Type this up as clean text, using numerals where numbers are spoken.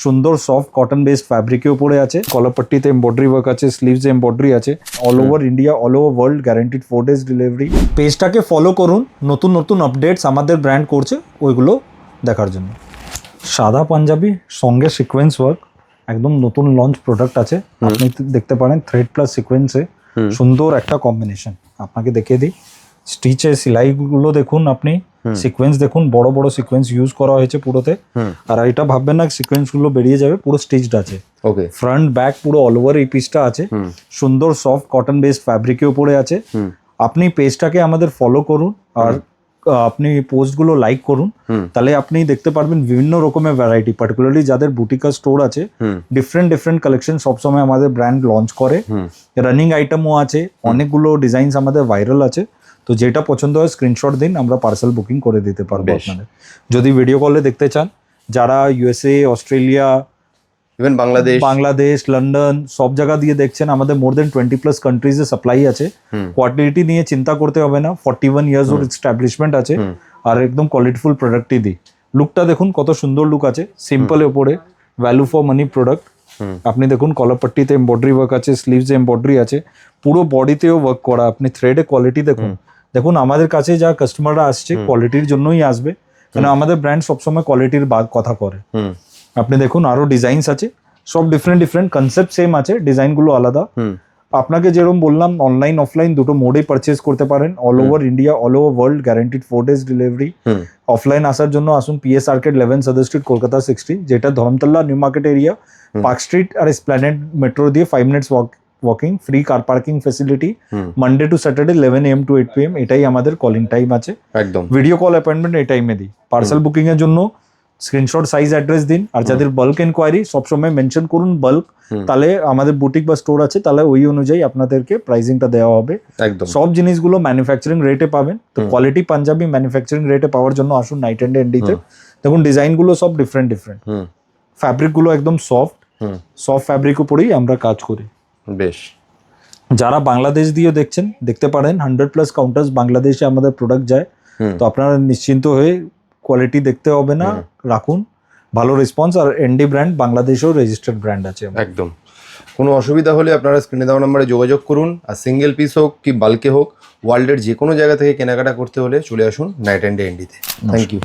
সুন্দর soft cotton based ফ্যাব্রিকের উপরে আছে, কলারপট্টিতে এমব্রয়ডারি ওয়ার্ক আছে, স্লিভসে এমব্রয়ডারি আছে, all over India all over world guaranteed 4 days delivery. পেজটাকে ফলো করুন, নতুন নতুন আপডেটস আমাদের ব্র্যান্ড করছে ওইগুলো দেখার জন্য। সাদা পাঞ্জাবি সঙ্গে সিকোয়েন্স ওয়ার্ক, একদম নতুন লঞ্চ প্রোডাক্ট আছে, আপনি দেখতে পারেন থ্রেড প্লাস সিকোয়েন্সে সুন্দর একটা কম্বিনেশন। আপনাকে দেখিয়ে দিই, স্টিচে সেলাইগুলো দেখুন, আপনি সিকোয়েন্স দেখুন, বড় বড় সিকোয়েন্স ইউজ করা হয়েছে পুরোতে। আর এটা ভাববেন না সিকোয়েন্স গুলো বেরিয়ে যাবে, পুরো স্টিচড আছে। ওকে, ফ্রন্ট ব্যাক পুরো অল ওভার এই পিসটা আছে, সুন্দর সফট কটন বেসড ফ্যাব্রিকের উপরে আছে। আপনি পেজটাকে আমাদের ফলো করুন আর আপনি পোস্টগুলো লাইক করুন, তাহলে আপনি দেখতে পারবেন বিভিন্ন রকমের ভ্যারাইটি, পার্টিকুলারলি যাদের বুটিকা স্টোর আছে, ডিফারেন্ট ডিফারেন্ট কালেকশন সবসময় আমাদের ব্র্যান্ড লঞ্চ করে। রানিং আইটেমও আছে, অনেকগুলো ডিজাইনস আমাদের ভাইরাল আছে। তো যেটা পছন্দ হয় স্ক্রিনশট দিন, আমরা পার্সেল বুকিং করে দিতে পারবো আপনাদের। যদি ভিডিও কলে দেখতে চান, যারা USA, Australia, even Bangladesh, London সব জায়গা দিয়ে দেখছেন, আমাদের মোর দেন 20+ কান্ট্রিজে সাপ্লাই আছে। কোয়ালিটি নিয়ে চিন্তা করতে হবে না, 41 ইয়ার্স ওর এস্টাবলিশমেন্ট আছে, আর একদম কোয়ালিটিফুল প্রোডাক্টই দিই। লুকটা দেখুন কত সুন্দর লুক আছে, সিম্পলের উপরে ভ্যালু ফর মানি প্রোডাক্ট। আপনি দেখুন কলারপট্টিতে এমব্রয়ডারি ওয়ার্ক আছে, স্লিভসে এমব্রয়ডারি আছে, পুরো বডিতেও ওয়ার্ক করা। আপনি থ্রেডে কোয়ালিটি দেখুন, দেখুন আমাদের কাছে যা কাস্টমাররা আসছে কোয়ালিটির জন্যই আসবে, কেন আমাদের ব্র্যান্ড সবসময় কোয়ালিটির কথা করে। আপনি দেখুন আরো ডিজাইনস আছে, সব ডিফারেন্ট ডিফারেন্ট, কনসেপ্ট সেম আছে, ডিজাইনগুলো আলাদা। আপনাকে যেরকম বললাম, অনলাইন অফলাইন দুটো মোডে পারচেজ করতে পারেন, all over India all over world guaranteed 4 days delivery. Offline আসার জন্য আসুন পিএস আর্কেড 11 সাদার স্ট্রিট, কলকাতা 16, যেটা Dharmatala New Market area, Park Street আর এসপ্ল্যানেড মেট্রো দিয়ে 5 minutes walking, free car parking facility, Monday to Saturday 11 AM to 8 PM, এটাই আমাদের calling time আছে। একদম ভিডিও কল অ্যাপয়েন্টমেন্ট এই টাইমে দিই। পার্সেল বুকিং এর জন্য স্ক্রিনশট সাইজ অ্যাড্রেস দিন, আর যাদের বাল্ক এনকোয়ারি সবসময় মেনশন করুন বাল্ক, তাহলে আমাদের বুটিক বা স্টোর আছে, তাহলে ওই অনুযায়ী আপনাদেরকে প্রাইসিংটা দেওয়া হবে। একদম সব জিনিসগুলো ম্যানুফ্যাকচারিং রেটে পাবেন। তো কোয়ালিটি পাঞ্জাবি ম্যানুফ্যাকচারিং রেটে পাওয়ার জন্য আসুন নাইট অ্যান্ড এন্ডিতে। দেখুন ডিজাইনগুলো সব ডিফারেন্ট ডিফারেন্ট, ফ্যাব্রিকগুলো একদম সফট ফ্যাব্রিক উপরেই আমরা কাজ করি। বেশ, যারা বাংলাদেশ দিয়ে দেখছেন, দেখতে পারেন 100+ কাউন্টার্স বাংলাদেশে আমাদের প্রোডাক্ট যায়। তো আপনারা নিশ্চিন্ত হয়ে কোয়ালিটি দেখতে হবে না, রাখুন ভালো রেসপন্স। আর এনডি ব্র্যান্ড বাংলাদেশেও রেজিস্টার্ড ব্র্যান্ড আছে। একদম, কোনো অসুবিধা হলে আপনারা স্ক্রিনে দেওয়া নম্বরে যোগাযোগ করুন। আর সিঙ্গেল পিস হোক কি বাল্কে হোক, ওয়ার্ল্ডের যে কোনো জায়গা থেকে কেনাকাটা করতে হলে চলে আসুন নাইট অ্যান্ড এন্ডিতে। Thank you.